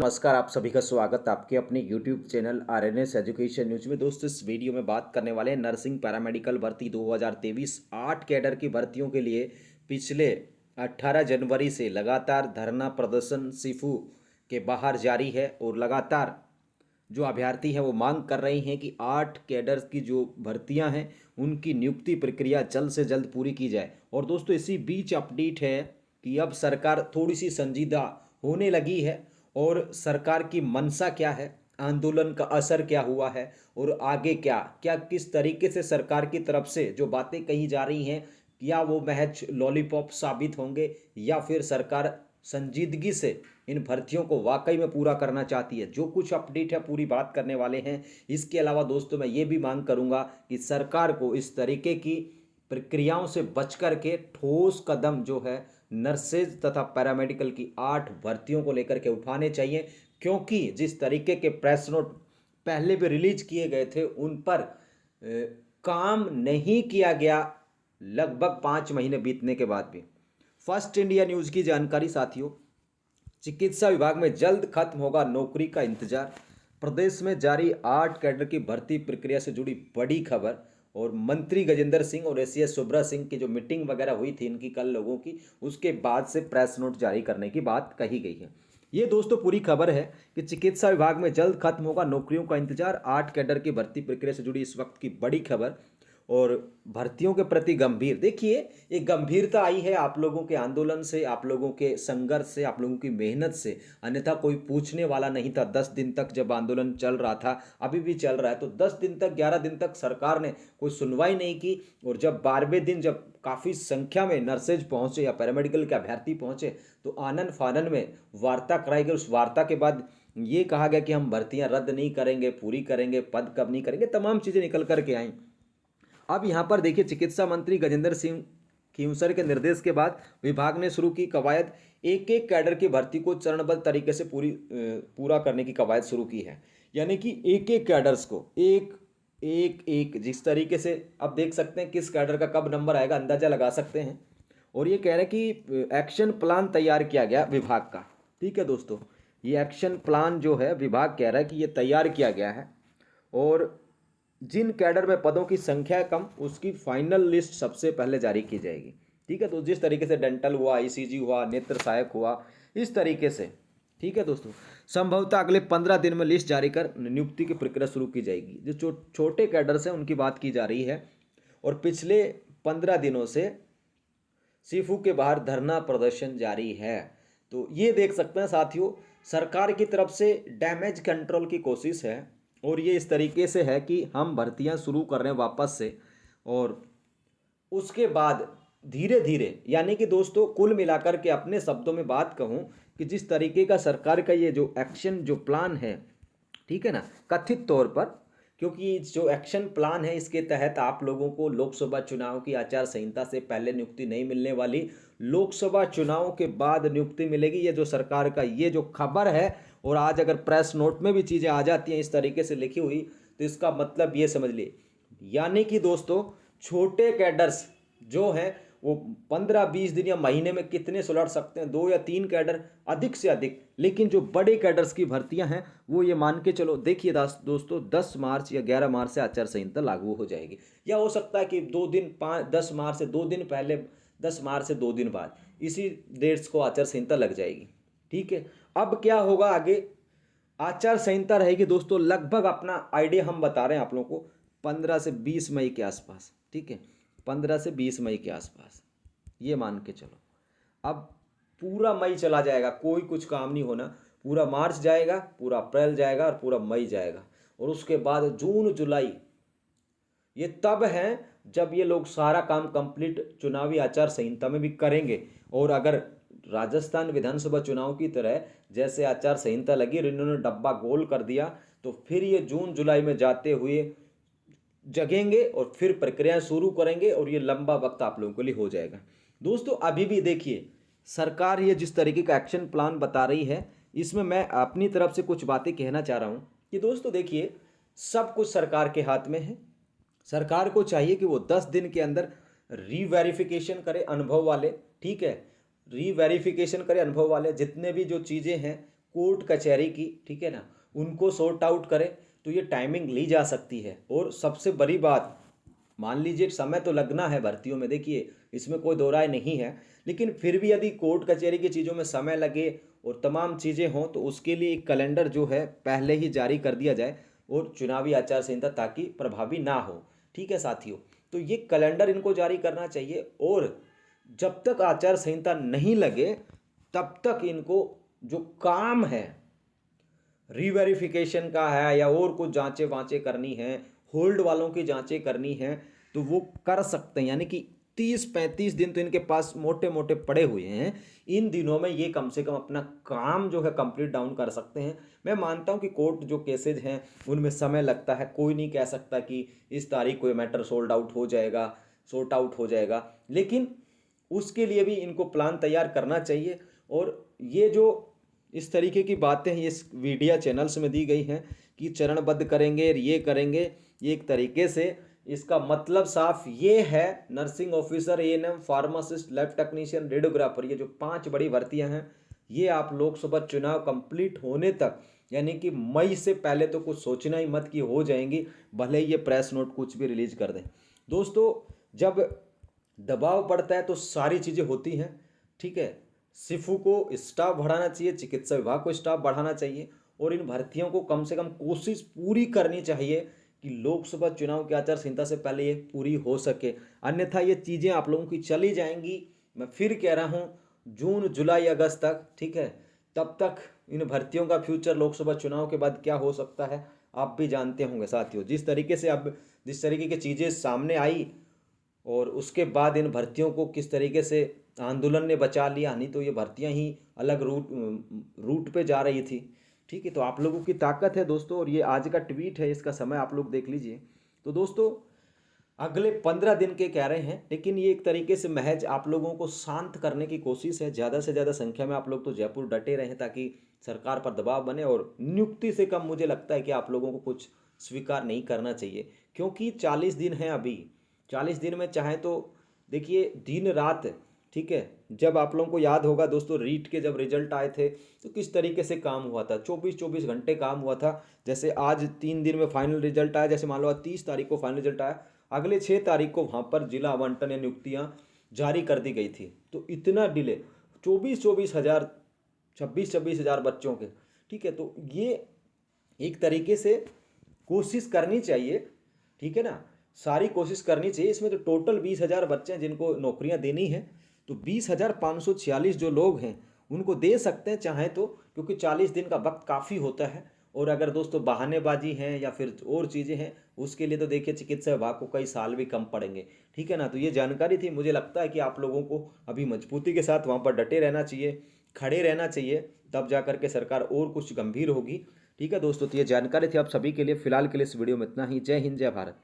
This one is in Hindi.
नमस्कार, आप सभी का स्वागत आपके अपने YouTube channel RNS education news में। दोस्तों, इस वीडियो में बात करने वाले हैं नर्सिंग पैरामेडिकल भर्ती 2023 8 कैडर की भर्तियों के लिए पिछले 18 जनवरी से लगातार धरना प्रदर्शन सिफू के बाहर जारी है और लगातार जो अभ्यर्थी हैं वो मांग कर रही हैं कि 8 कैडर की जो भर्तियां हैं उनकी नियुक्ति प्रक्रिया जल्द से जल्द पूरी की जाए। और दोस्तों, इसी बीच अपडेट है कि अब सरकार थोड़ी सी संजीदा होने लगी है और सरकार की मंशा क्या है, आंदोलन का असर क्या हुआ है और आगे क्या क्या किस तरीके से सरकार की तरफ से जो बातें कही जा रही हैं, क्या वो महज लॉलीपॉप साबित होंगे या फिर सरकार संजीदगी से इन भर्तियों को वाकई में पूरा करना चाहती है। जो कुछ अपडेट है पूरी बात करने वाले हैं। इसके अलावा दोस्तों, मैं ये भी मांग करूंगा कि सरकार को इस तरीके की प्रक्रियाओं से बच कर के ठोस कदम जो है नर्सेज तथा पैरामेडिकल की 8 भर्तियों को लेकर के उठाने चाहिए, क्योंकि जिस तरीके के प्रेस नोट पहले भी रिलीज किए गए थे उन पर काम नहीं किया गया लगभग 5 महीने बीतने के बाद भी। फर्स्ट इंडिया न्यूज़ की जानकारी साथियों, चिकित्सा विभाग में जल्द खत्म होगा नौकरी का इंतजार। प्रदेश में जारी 8 कैडर की भर्ती प्रक्रिया से जुड़ी बड़ी खबर। और मंत्री गजेंद्र सिंह और एसीएस सुब्रा सिंह की जो मीटिंग वगैरह हुई थी इनकी कल लोगों की, उसके बाद से प्रेस नोट जारी करने की बात कही गई है। ये दोस्तों पूरी खबर है कि चिकित्सा विभाग में जल्द खत्म होगा नौकरियों का इंतजार। 8 कैडर की भर्ती प्रक्रिया से जुड़ी इस वक्त की बड़ी खबर और भर्तियों के प्रति गंभीर, देखिए एक गंभीरता आई है आप लोगों के आंदोलन से, आप लोगों के संघर्ष से, आप लोगों की मेहनत से। अन्यथा कोई पूछने वाला नहीं था। 10 दिन तक जब आंदोलन चल रहा था, अभी भी चल रहा है, तो 10 दिन तक 11 दिन तक सरकार ने कोई सुनवाई नहीं की। और जब 12वें दिन जब काफ़ी संख्या में नर्सेज पहुंचे या पैरामेडिकल के अभ्यर्थी पहुंचे तो आनन फानन में वार्ता कराई गई। उस वार्ता के बाद ये कहा गया कि हम भर्तियां रद्द नहीं करेंगे, पूरी करेंगे, पद कब नहीं करेंगे, तमाम चीज़ें निकल करके आई। अब यहाँ पर देखिए, चिकित्सा मंत्री गजेंद्र सिंह खींवसर के निर्देश के बाद विभाग ने शुरू की कवायद। एक एक कैडर की भर्ती को चरणबद्ध तरीके से पूरा करने की कवायद शुरू की है। यानी कि एक एक कैडर्स को एक एक एक जिस तरीके से अब देख सकते हैं किस कैडर का कब नंबर आएगा, अंदाजा लगा सकते हैं। और ये कह रहे हैं कि एक्शन प्लान तैयार किया गया विभाग का। ठीक है दोस्तों, ये एक्शन प्लान जो है विभाग कह रहा है कि ये तैयार किया गया है और जिन कैडर में पदों की संख्या कम उसकी फाइनल लिस्ट सबसे पहले जारी की जाएगी। ठीक है, तो जिस तरीके से डेंटल हुआ, आईसीजी हुआ, नेत्र सहायक हुआ, इस तरीके से ठीक है दोस्तों, संभवतः अगले 15 दिन में लिस्ट जारी कर नियुक्ति की प्रक्रिया शुरू की जाएगी। जो छोटे कैडर्स हैं उनकी बात की जा रही है। और पिछले 15 दिनों से सीफू के बाहर धरना प्रदर्शन जारी है। तो ये देख सकते हैं साथियों, सरकार की तरफ से डैमेज कंट्रोल की कोशिश है और ये इस तरीके से है कि हम भर्तियां शुरू कर रहे हैं वापस से। और उसके बाद धीरे धीरे, यानी कि दोस्तों कुल मिलाकर के अपने शब्दों में बात कहूं कि जिस तरीके का सरकार का ये जो एक्शन जो प्लान है, ठीक है ना, कथित तौर पर, क्योंकि जो एक्शन प्लान है इसके तहत आप लोगों को लोकसभा चुनाव की आचार संहिता से पहले नियुक्ति नहीं मिलने वाली, लोकसभा चुनाव के बाद नियुक्ति मिलेगी। ये जो सरकार का ये जो खबर है, और आज अगर प्रेस नोट में भी चीज़ें आ जाती हैं इस तरीके से लिखी हुई, तो इसका मतलब ये समझ लिए, यानी कि दोस्तों छोटे कैडर्स जो हैं वो 15-20 दिन या महीने में कितने सुलट सकते हैं, 2 या 3 कैडर अधिक से अधिक। लेकिन जो बड़े कैडर्स की भर्तियां हैं वो ये मान के चलो, देखिए दोस्तों 10 मार्च या 11 मार्च से आचार संहिता लागू हो जाएगी, या हो सकता है कि 2 दिन 10 मार्च से 2 दिन पहले, 10 मार्च से 2 दिन बाद, इसी डेट्स को आचार संहिता लग जाएगी। ठीक है, अब क्या होगा आगे, आचार संहिता रहेगी दोस्तों लगभग, अपना आइडिया हम बता रहे हैं आप लोगों को, 15 से 20 मई के आसपास। ठीक है, 15 से 20 मई के आसपास ये मान के चलो। अब पूरा मई चला जाएगा, कोई कुछ काम नहीं होना, पूरा मार्च जाएगा, पूरा अप्रैल जाएगा और पूरा मई जाएगा। और उसके बाद जून जुलाई, ये तब है जब ये लोग सारा काम कंप्लीट चुनावी आचार संहिता में भी करेंगे। और अगर राजस्थान विधानसभा चुनाव की तरह जैसे आचार संहिता लगी और इन्होंने डब्बा गोल कर दिया, तो फिर ये जून जुलाई में जाते हुए जगेंगे और फिर प्रक्रिया शुरू करेंगे और ये लंबा वक्त आप लोगों के लिए हो जाएगा। दोस्तों अभी भी देखिए, सरकार ये जिस तरीके का एक्शन प्लान बता रही है, इसमें मैं अपनी तरफ से कुछ बातें कहना चाह रहा हूँ कि दोस्तों देखिए, सब कुछ सरकार के हाथ में है। सरकार को चाहिए कि वो 10 दिन के अंदर रीवेरिफिकेशन करे अनुभव वाले, ठीक है, रीवेरिफिकेशन करे अनुभव वाले, जितने भी जो चीज़ें हैं कोर्ट कचहरी की, ठीक है ना, उनको सॉर्ट आउट करे तो ये टाइमिंग ली जा सकती है। और सबसे बड़ी बात, मान लीजिए समय तो लगना है भर्तियों में, देखिए इसमें कोई दो राय नहीं है, लेकिन फिर भी यदि कोर्ट कचहरी की चीज़ों में समय लगे और तमाम चीज़ें हों तो उसके लिए एक कैलेंडर जो है पहले ही जारी कर दिया जाए और चुनावी आचार संहिता ताकि प्रभावी ना हो। ठीक है साथियों, तो ये कैलेंडर इनको जारी करना चाहिए और जब तक आचार संहिता नहीं लगे तब तक इनको जो काम है रीवेरिफिकेशन का है या और कुछ जांचें वांचें करनी है, होल्ड वालों की जांचें करनी है तो वो कर सकते हैं। यानी कि 30-35 दिन तो इनके पास मोटे मोटे पड़े हुए हैं, इन दिनों में ये कम से कम अपना काम जो है कंप्लीट डाउन कर सकते हैं। मैं मानता हूं कि कोर्ट जो केसेज हैं उनमें समय लगता है, कोई नहीं कह सकता कि इस तारीख को ये मैटर सोल्ड आउट हो जाएगा, सॉर्ट आउट हो जाएगा, लेकिन उसके लिए भी इनको प्लान तैयार करना चाहिए। और ये जो इस तरीके की बातें हैं ये इस मीडिया चैनल्स में दी गई हैं कि चरणबद्ध करेंगे, ये करेंगे, ये एक तरीके से इसका मतलब साफ ये है, nursing officer, ANM, pharmacist, lab technician, radiographer, ये जो 5 बड़ी भर्तियां हैं ये आप लोकसभा चुनाव कंप्लीट होने तक यानी कि मई से पहले तो कुछ सोचना ही मत कि हो जाएंगी, भले ही ये प्रेस नोट कुछ भी रिलीज कर दें। दोस्तों जब दबाव पड़ता है तो सारी चीज़ें होती हैं, ठीक है। सिफू को स्टाफ बढ़ाना चाहिए, चिकित्सा विभाग को स्टाफ बढ़ाना चाहिए और इन भर्तियों को कम से कम कोशिश पूरी करनी चाहिए कि लोकसभा चुनाव की आचार संहिता से पहले ये पूरी हो सके, अन्यथा ये चीज़ें आप लोगों की चली जाएंगी। मैं फिर कह रहा हूँ जून जुलाई अगस्त तक, ठीक है, तब तक इन भर्तियों का फ्यूचर लोकसभा चुनाव के बाद क्या हो सकता है आप भी जानते होंगे साथियों। जिस तरीके से अब जिस तरीके की चीज़ें सामने आई और उसके बाद इन भर्तियों को किस तरीके से आंदोलन ने बचा लिया, नहीं तो ये भर्तियां ही अलग रूट पे जा रही थी। ठीक है, तो आप लोगों की ताकत है दोस्तों, और ये आज का ट्वीट है, इसका समय आप लोग देख लीजिए। तो दोस्तों अगले 15 दिन के कह रहे हैं, लेकिन ये एक तरीके से महज आप लोगों को शांत करने की कोशिश है। ज़्यादा से ज़्यादा संख्या में आप लोग तो जयपुर डटे रहें ताकि सरकार पर दबाव बने, और नियुक्ति से कम मुझे लगता है कि आप लोगों को कुछ स्वीकार नहीं करना चाहिए, क्योंकि 40 दिन हैं अभी। 40 दिन में चाहे तो देखिए दिन रात, ठीक है, जब आप लोगों को याद होगा दोस्तों रीट के जब रिजल्ट आए थे तो किस तरीके से काम हुआ था, 24-24 घंटे काम हुआ था। जैसे आज 3 दिन में फाइनल रिजल्ट आया, जैसे मान लो आज 30 तारीख को फाइनल रिजल्ट आया, अगले 6 तारीख को वहाँ पर जिला आवंटन या नियुक्तियाँ जारी कर दी गई थी। तो इतना डिले 24-24 हज़ार 26-26 हज़ार बच्चों के, ठीक है, तो ये एक तरीके से कोशिश करनी चाहिए, ठीक है ना, सारी कोशिश करनी चाहिए। इसमें तो टोटल 20,000 बच्चे हैं जिनको नौकरियां देनी है, तो 20,546 जो लोग हैं उनको दे सकते हैं चाहे तो, क्योंकि 40 दिन का वक्त काफ़ी होता है। और अगर दोस्तों बहानेबाजी हैं या फिर और चीज़ें हैं उसके लिए तो देखिए चिकित्सा विभाग को कई साल भी कम पड़ेंगे, ठीक है ना। तो ये जानकारी थी, मुझे लगता है कि आप लोगों को अभी मजबूती के साथ वहाँ पर डटे रहना चाहिए, खड़े रहना चाहिए, तब जा कर के सरकार और कुछ गंभीर होगी। ठीक है दोस्तों, तो ये जानकारी थी आप सभी के लिए। फिलहाल के लिए इस वीडियो में इतना ही। जय हिंद, जय भारत।